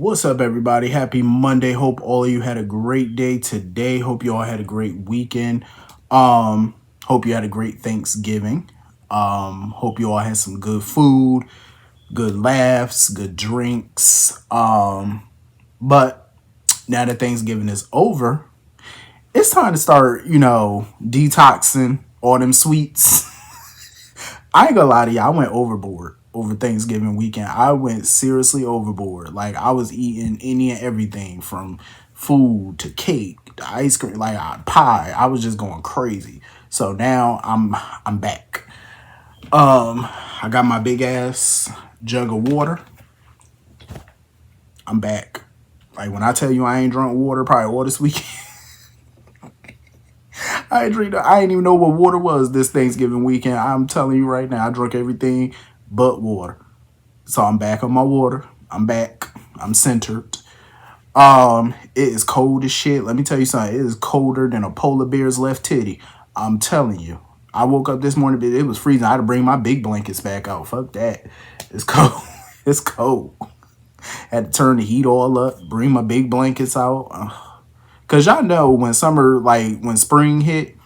What's up, everybody? Happy Monday. Hope all of you had a great day today. Hope you all had a great weekend. Hope you had a great Thanksgiving. Hope you all had some good food, good laughs, good drinks. But now that Thanksgiving is over, it's time to start, detoxing all them sweets. I ain't gonna lie to you, I went overboard over Thanksgiving weekend. I went seriously overboard. Like I was eating any and everything from food to cake to ice cream, like pie. I was just going crazy. So now I'm back. I got my big ass jug of water. I'm back. Like when I tell you I ain't drunk water probably all this weekend. I ain't even know what water was this Thanksgiving weekend. I'm telling you right now, I drank everything but water. So I'm back on my water. I'm back. I'm centered. It is cold as shit. Let me tell you something. It is colder than a polar bear's left titty. I'm telling you. I woke up this morning, but it was freezing. I had to bring my big blankets back out. Fuck that. It's cold. It's cold. Had to turn the heat all up, bring my big blankets out. Cause y'all know when summer, like when spring hit,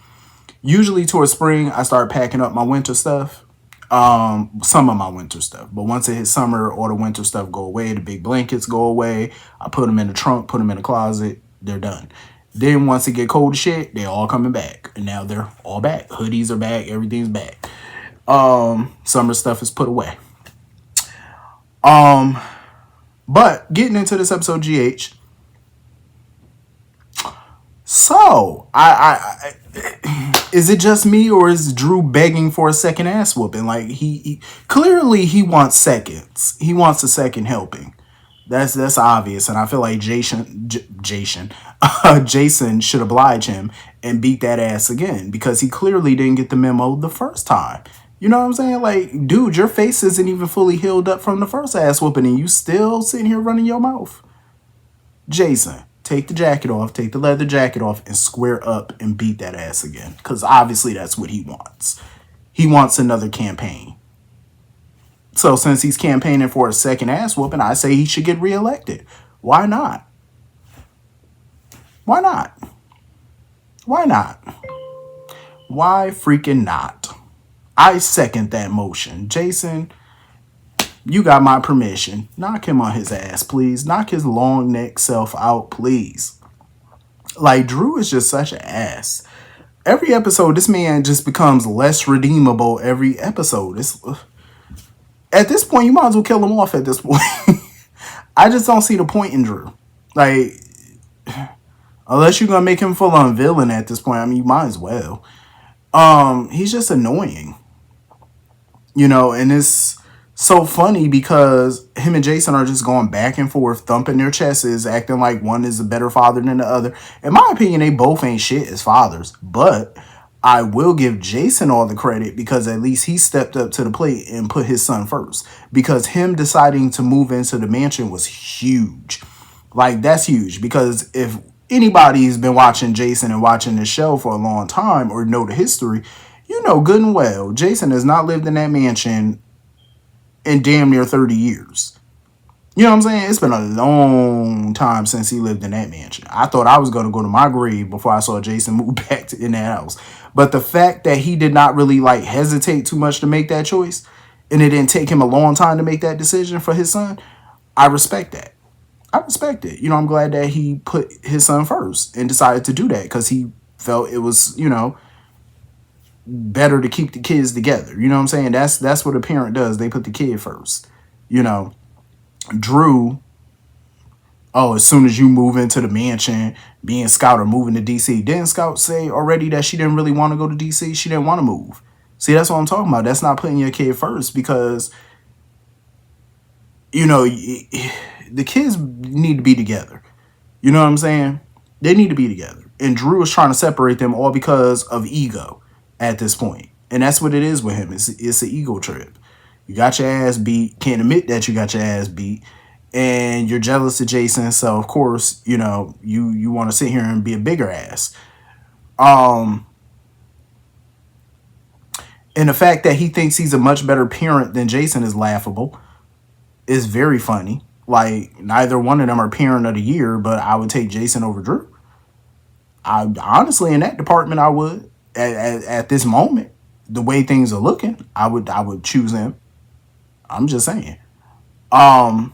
usually towards spring, I start packing up my winter stuff. Some of my winter stuff. But once it hits summer, all the winter stuff go away. The big blankets go away. I put them in the trunk, put them in the closet. They're done. Then once it get cold as shit, they're all coming back. And now they're all back. Hoodies are back. Everything's back. Summer stuff is put away. But getting into this episode, GH. So, I is it just me or is Drew begging for a second ass whooping? Like he clearly he wants seconds. He wants a second helping. That's obvious, and I feel like Jason should oblige him and beat that ass again because he clearly didn't get the memo the first time. You know what I'm saying? Like, dude, your face isn't even fully healed up from the first ass whooping, and you still sitting here running your mouth. Jason, take the jacket off, take the leather jacket off, and square up and beat that ass again. Because obviously that's what he wants. He wants another campaign. So since he's campaigning for a second ass whooping, I say he should get reelected. Why not? Why not? Why not? Why freaking not? I second that motion. Jason, you got my permission. Knock him on his ass, please. Knock his long neck self out, please. Like, Drew is just such an ass. Every episode, this man just becomes less redeemable every episode. At this point, you might as well kill him off at this point. I just don't see the point in Drew. Like, unless you're going to make him full on villain at this point, I mean, you might as well. He's just annoying. You know, and it's so funny because him and Jason are just going back and forth, thumping their chests, acting like one is a better father than the other. In my opinion, they both ain't shit as fathers. But I will give Jason all the credit because at least he stepped up to the plate and put his son first. Because him deciding to move into the mansion was huge. Like, that's huge. Because if anybody's been watching Jason and watching this show for a long time or know the history, you know good and well, Jason has not lived in that mansion in damn near 30 years. You know what I'm saying? It's been a long time since he lived in that mansion. I thought I was going to go to my grave before I saw Jason move back in that house. But the fact that he did not really like hesitate too much to make that choice, and it didn't take him a long time to make that decision for his son, I respect that. I respect it. You know, I'm glad that he put his son first and decided to do that because he felt it was, better to keep the kids together. You know what I'm saying? That's what a parent does. They put the kid first. You know, Drew, as soon as you move into the mansion, being Scout or moving to DC, didn't Scout say already that she didn't really want to go to DC? She didn't want to move. See, that's what I'm talking about. That's not putting your kid first because, the kids need to be together. You know what I'm saying? They need to be together. And Drew is trying to separate them all because of ego at this point. And that's what it is with him. It's an ego trip. You got your ass beat, can't admit that you got your ass beat, and you're jealous of Jason, so of course, you want to sit here and be a bigger ass. And the fact that he thinks he's a much better parent than Jason is laughable. Is very funny. Like, neither one of them are parent of the year, but I would take Jason over Drew. I honestly, in that department, I would. At this moment, the way things are looking, I would choose him. I'm just saying. Um,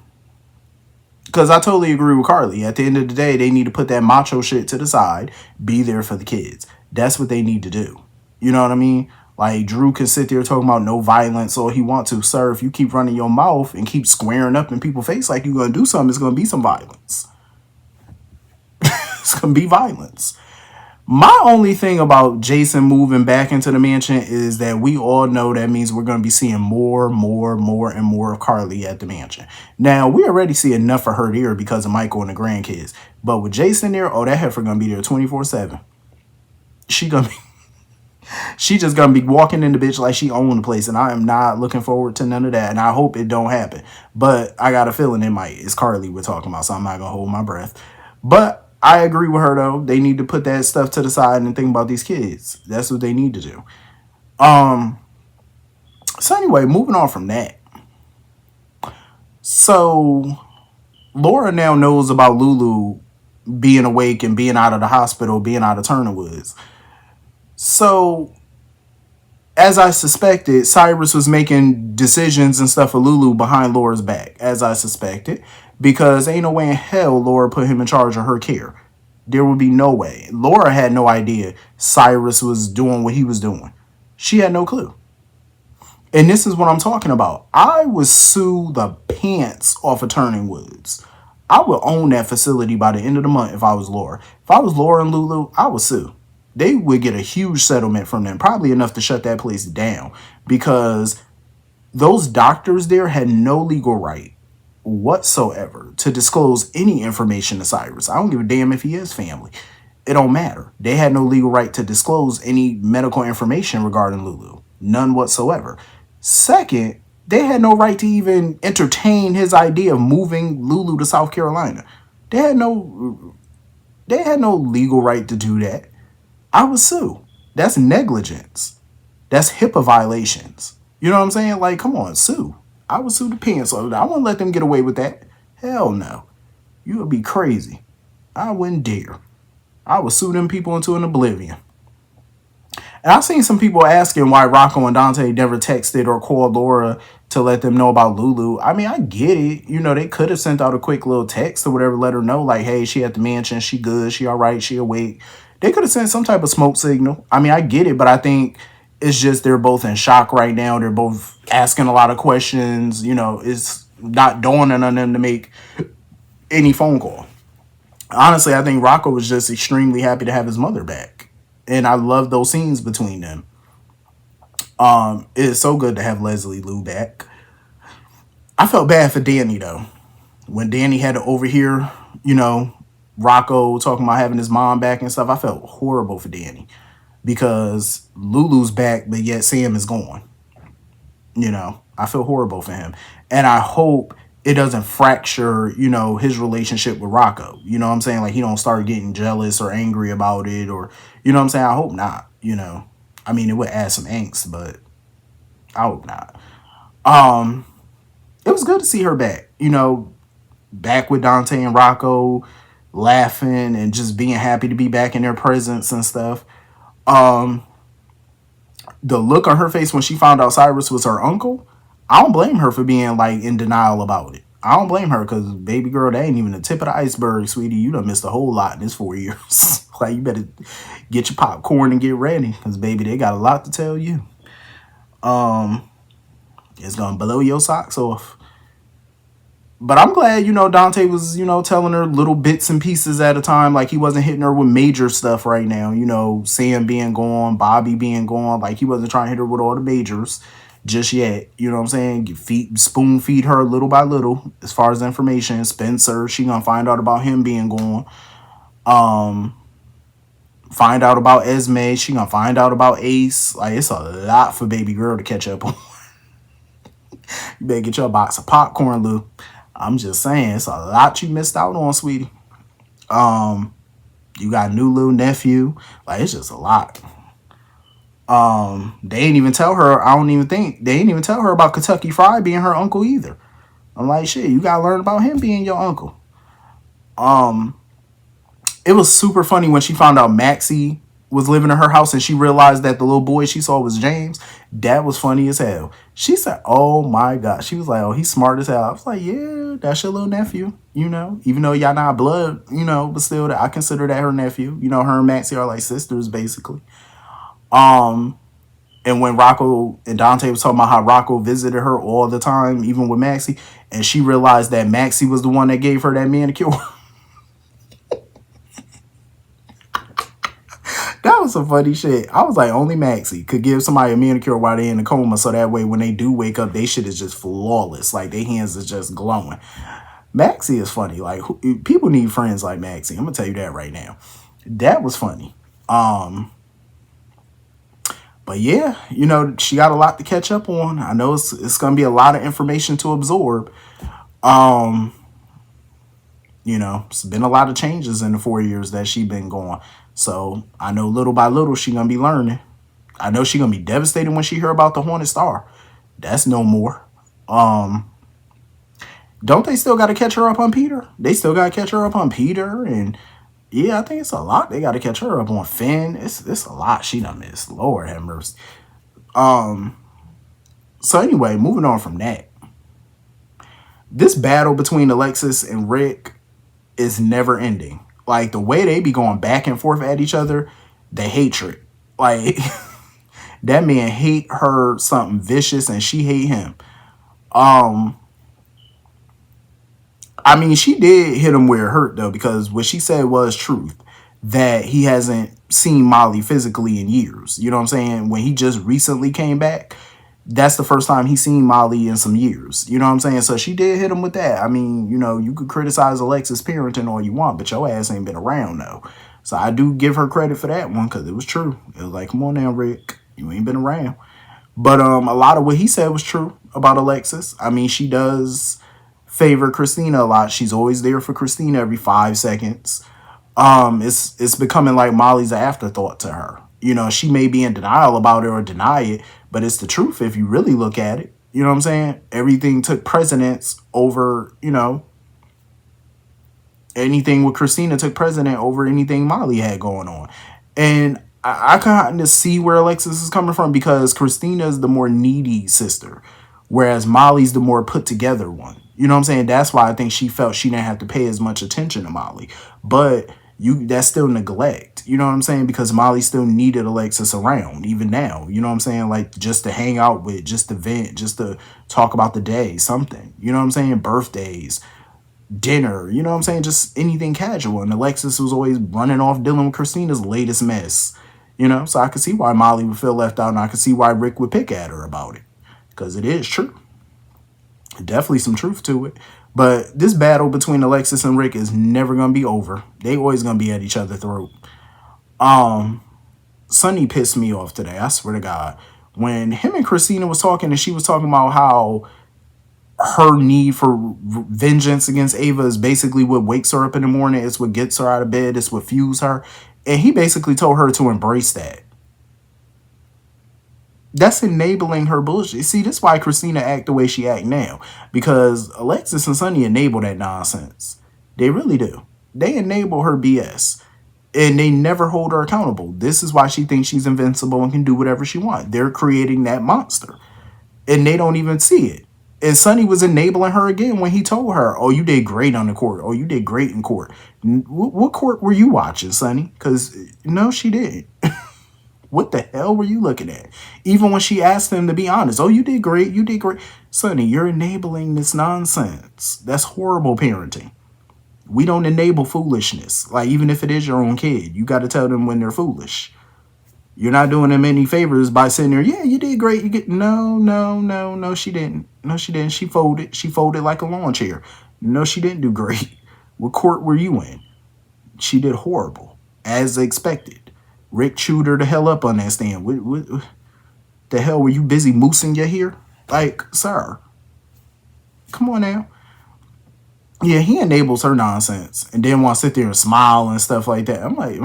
because I totally agree with Carly. At the end of the day, they need to put that macho shit to the side, be there for the kids. That's what they need to do. You know what I mean? Like, Drew can sit there talking about no violence all he wants to. Sir, if you keep running your mouth and keep squaring up in people's face like you're going to do something, it's going to be some violence. It's going to be violence. My only thing about Jason moving back into the mansion is that we all know that means we're going to be seeing more, and more of Carly at the mansion. Now, we already see enough of her there because of Michael and the grandkids. But with Jason there, oh, that heifer going to be there 24/7. She just gonna be walking in the bitch like she owned the place, and I am not looking forward to none of that, and I hope it don't happen. But I got a feeling it might. It's Carly we're talking about, so I'm not gonna hold my breath. But I agree with her though. They need to put that stuff to the side and think about these kids. That's what they need to do. So anyway, moving on from that. So Laura now knows about Lulu being awake and being out of the hospital, being out of Turner Woods. So, as I suspected, Cyrus was making decisions and stuff for Lulu behind Laura's back, as I suspected, because ain't no way in hell Laura put him in charge of her care. There would be no way. Laura had no idea Cyrus was doing what he was doing. She had no clue. And this is what I'm talking about. I would sue the pants off of Turning Woods. I would own that facility by the end of the month if I was Laura. If I was Laura and Lulu, I would sue. They would get a huge settlement from them, probably enough to shut that place down, because those doctors there had no legal right whatsoever to disclose any information to Cyrus. I don't give a damn if he is family. It don't matter. They had no legal right to disclose any medical information regarding Lulu. None whatsoever. Second, they had no right to even entertain his idea of moving Lulu to South Carolina. They had no legal right to do that. I would sue. That's negligence. That's HIPAA violations. You know what I'm saying? Like, come on, sue. I would sue the pants. So I wouldn't let them get away with that. Hell no. You would be crazy. I wouldn't dare. I would sue them people into an oblivion. And I've seen some people asking why Rocco and Dante never texted or called Laura to let them know about Lulu. I mean, I get it. You know, they could have sent out a quick little text or whatever, let her know, like, hey, she at the mansion, she good, she all right, she awake. They could have sent some type of smoke signal. I mean, I get it, but I think it's just they're both in shock right now. They're both asking a lot of questions. You know, it's not dawning on them to make any phone call. Honestly, I think Rocco was just extremely happy to have his mother back. And I love those scenes between them. It's so good to have Leslie Lou back. I felt bad for Danny, though. When Danny had to overhear, you know, Rocco talking about having his mom back and stuff, I felt horrible for Danny. Because Lulu's back, but yet Sam is gone. You know, I feel horrible for him. And I hope it doesn't fracture, you know, his relationship with Rocco. You know what I'm saying? Like, he don't start getting jealous or angry about it, or, you know what I'm saying? I hope not, you know. I mean, it would add some angst, but I hope not. It was good to see her back, you know, back with Dante and Rocco, laughing and just being happy to be back in their presence and stuff. The look on her face when she found out Cyrus was her uncle, I don't blame her for being like in denial about it. I don't blame her, because baby girl, that ain't even the tip of the iceberg, sweetie. You done missed a whole lot in this 4 years. Like, you better get your popcorn and get ready, because baby, they got a lot to tell you. It's gonna blow your socks off. But I'm glad, you know, Dante was, you know, telling her little bits and pieces at a time. Like, he wasn't hitting her with major stuff right now. You know, Sam being gone, Bobby being gone. Like, he wasn't trying to hit her with all the majors just yet. You know what I'm saying? Spoon feed her little by little as far as information. Spencer, she gonna find out about him being gone. Find out about Esme. She gonna find out about Ace. Like, it's a lot for baby girl to catch up on. You better get your box of popcorn, Lou. I'm just saying, it's a lot you missed out on, sweetie. You got new little nephew. Like, it's just a lot. They ain't even tell her, they ain't even tell her about Kentucky Fried being her uncle either. I'm like, shit, you gotta learn about him being your uncle. Um, it was super funny when she found out Maxie was living in her house and she realized that the little boy she saw was James. That was funny as hell. She said, "Oh my god." She was like, "Oh, he's smart as hell." I was like, "Yeah, that's your little nephew, you know. Even though y'all not blood, you know, but still I consider that her nephew. You know, her and Maxie are like sisters basically." Um and when Rocco and Dante was talking about how Rocco visited her all the time, even with Maxie, and she realized that Maxie was the one that gave her that manicure. That was some funny shit. I was like, only Maxie could give somebody a manicure while they're in a coma, so that way when they do wake up, they shit is just flawless. Like, their hands is just glowing. Maxie is funny. Like, people need friends like Maxie. I'm gonna tell you that right now. That was funny. But yeah, you know, she got a lot to catch up on. I know it's gonna be a lot of information to absorb. Um, you know, it's been a lot of changes in the 4 years that she been gone. So I know little by little she gonna be learning. I know she gonna be devastated when she hear about the Hornet Star. That's no more. Um, don't they still got to catch her up on Peter? They still got to catch her up on Peter, and yeah, I think it's a lot. They got to catch her up on Finn. It's a lot she done missed. Lord have mercy. So anyway, moving on from that, this battle between Alexis and Rick is never ending. Like the way they be going back and forth at each other, the hatred. Like that man hate her something vicious and she hate him. I mean, she did hit him where it hurt though, because what she said was truth. That he hasn't seen Molly physically in years. You know what I'm saying? When he just recently came back, that's the first time he's seen Molly in some years. You know what I'm saying? So she did hit him with that. I mean, you know, you could criticize Alexis parenting all you want, but your ass ain't been around though. So I do give her credit for that one because it was true. It was like, come on now, Rick, you ain't been around. But a lot of what he said was true about Alexis. I mean, she does favor Christina a lot. She's always there for Christina every 5 seconds. It's becoming like Molly's an afterthought to her. You know, she may be in denial about it or deny it, but it's the truth if you really look at it. You know what I'm saying? Everything took precedence over, you know, anything with Christina took precedent over anything Molly had going on. And I kind of see where Alexis is coming from because Christina is the more needy sister, whereas Molly's the more put together one. You know what I'm saying? That's why I think she felt she didn't have to pay as much attention to Molly. But that's still neglect. You know what I'm saying? Because Molly still needed Alexis around, even now. You know what I'm saying? Like just to hang out with, just to vent, just to talk about the day, something. You know what I'm saying? Birthdays, dinner, you know what I'm saying? Just anything casual. And Alexis was always running off dealing with Christina's latest mess. You know, so I could see why Molly would feel left out, and I could see why Rick would pick at her about it. Because it is true. Definitely some truth to it. But this battle between Alexis and Rick is never going to be over. They always going to be at each other's throat. Sonny pissed me off today, I swear to God. When him and Christina was talking and she was talking about how her need for vengeance against Ava is basically what wakes her up in the morning. It's what gets her out of bed. It's what fuels her. And he basically told her to embrace that. That's enabling her bullshit. See, that's why Christina act the way she act now. Because Alexis and Sonny enable that nonsense. They really do. They enable her BS. And they never hold her accountable. This is why she thinks she's invincible and can do whatever she wants. They're creating that monster. And they don't even see it. And Sonny was enabling her again when he told her, oh, you did great on the court. Oh, you did great in court. What court were you watching, Sonny? Because, no, she didn't. What the hell were you looking at? Even when she asked him to be honest. Oh, you did great. You did great. Sonny, you're enabling this nonsense. That's horrible parenting. We don't enable foolishness. Like, even if it is your own kid, you got to tell them when they're foolish. You're not doing them any favors by sitting there, yeah, you did great. You get no, she didn't. No, she didn't. She folded. She folded like a lawn chair. No, she didn't do great. What court were you in? She did horrible, as expected. Rick chewed her the hell up on that stand. What the hell were you busy moosing your hair? Like, sir, come on now. Yeah, he enables her nonsense and then want to sit there and smile and stuff like that. I'm like,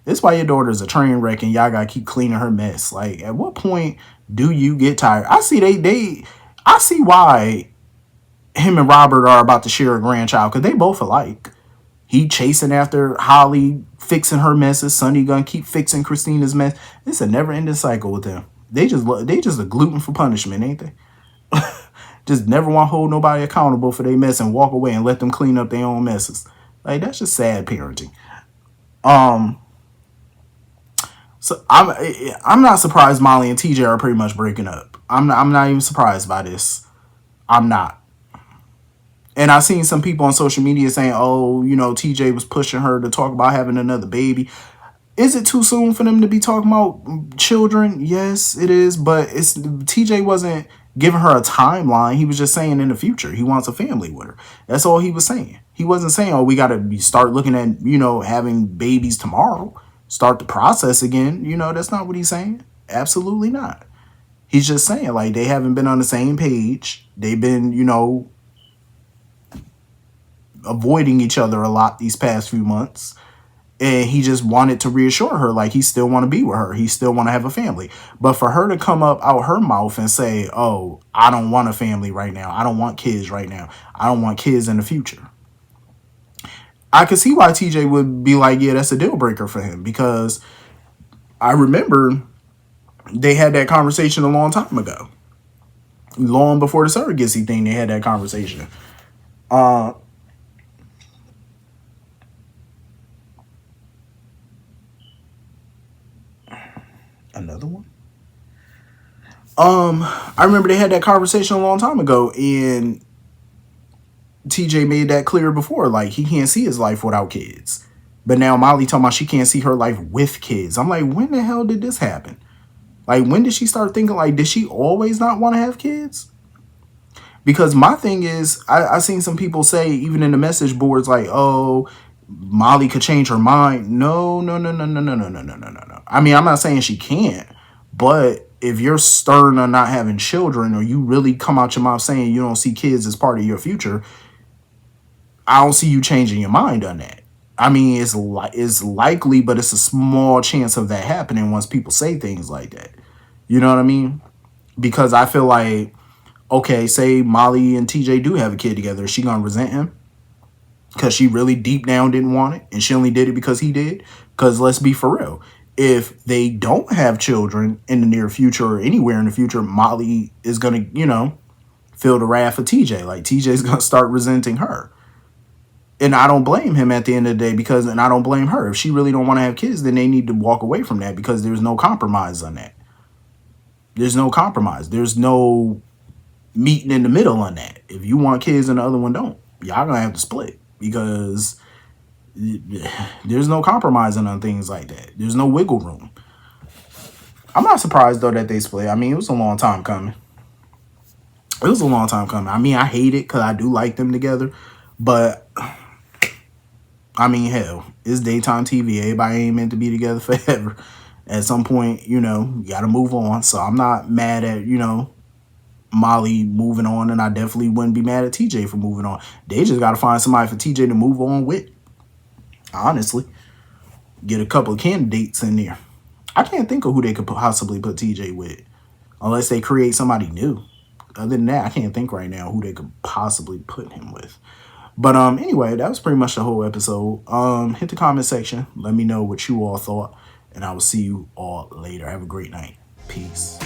That's why your daughter's a train wreck and y'all gotta keep cleaning her mess. Like, at what point do you get tired? I see I see why him and Robert are about to share a grandchild because they both alike. He chasing after Holly, fixing her messes. Sonny gonna keep fixing Christina's mess. It's a never ending cycle with them. They just a gluten for punishment, ain't they? Just never want to hold nobody accountable for their mess and walk away and let them clean up their own messes. Like, that's just sad parenting. So I'm not surprised Molly and TJ are pretty much breaking up. I'm not even surprised by this. I'm not. And I've seen some people on social media saying, oh, TJ was pushing her to talk about having another baby. Is it too soon for them to be talking about children? Yes, it is. But TJ wasn't giving her a timeline. He was just saying in the future he wants a family with her. That's all he was saying. He wasn't saying, oh, we got to start looking at, having babies tomorrow. Start the process again. That's not what he's saying. Absolutely not. He's just saying, like, they haven't been on the same page. They've been, avoiding each other a lot these past few months. And he just wanted to reassure her, like, he still want to be with her. He still want to have a family. But for her to come up out her mouth and say, oh, I don't want a family right now. I don't want kids right now. I don't want kids in the future. I could see why TJ would be like, yeah, that's a deal breaker for him. Because I remember they had that conversation a long time ago. Long before the surrogacy thing, they had that conversation. Another one? I remember they had that conversation a long time ago, and TJ made that clear before. Like, he can't see his life without kids. But now Molly talking about she can't see her life with kids. I'm like, when the hell did this happen? Like, when did she start thinking, like, did she always not want to have kids? Because my thing is, I seen some people say, even in the message boards, like, oh, Molly could change her mind. No. I mean, I'm not saying she can't, but if you're stern on not having children, or you really come out your mouth saying you don't see kids as part of your future, I don't see you changing your mind on that. I mean, it's likely, but it's a small chance of that happening once people say things like that. You know what I mean? Because I feel like, okay, say Molly and TJ do have a kid together, is she gonna resent him? Because she really deep down didn't want it, and she only did it because he did? Because let's be for real. If they don't have children in the near future or anywhere in the future, Molly is going to, feel the wrath of TJ. Like, TJ's going to start resenting her. And I don't blame him at the end of the day, and I don't blame her. If she really don't want to have kids, then they need to walk away from that, because there's no compromise on that. There's no compromise. There's no meeting in the middle on that. If you want kids and the other one don't, y'all going to have to split, because there's no compromising on things like that. There's no wiggle room. I'm not surprised, though, that they split. I mean, it was a long time coming. I mean, I hate it because I do like them together. But, I mean, hell, it's daytime TV. Everybody ain't meant to be together forever. At some point, you got to move on. So I'm not mad at, Molly moving on. And I definitely wouldn't be mad at TJ for moving on. They just got to find somebody for TJ to move on with. Honestly. Get a couple of candidates in there. I can't think of who they could possibly put TJ with. Unless they create somebody new. Other than that, I can't think right now who they could possibly put him with. But anyway, that was pretty much the whole episode. Hit the comment section. Let me know what you all thought. And I will see you all later. Have a great night. Peace.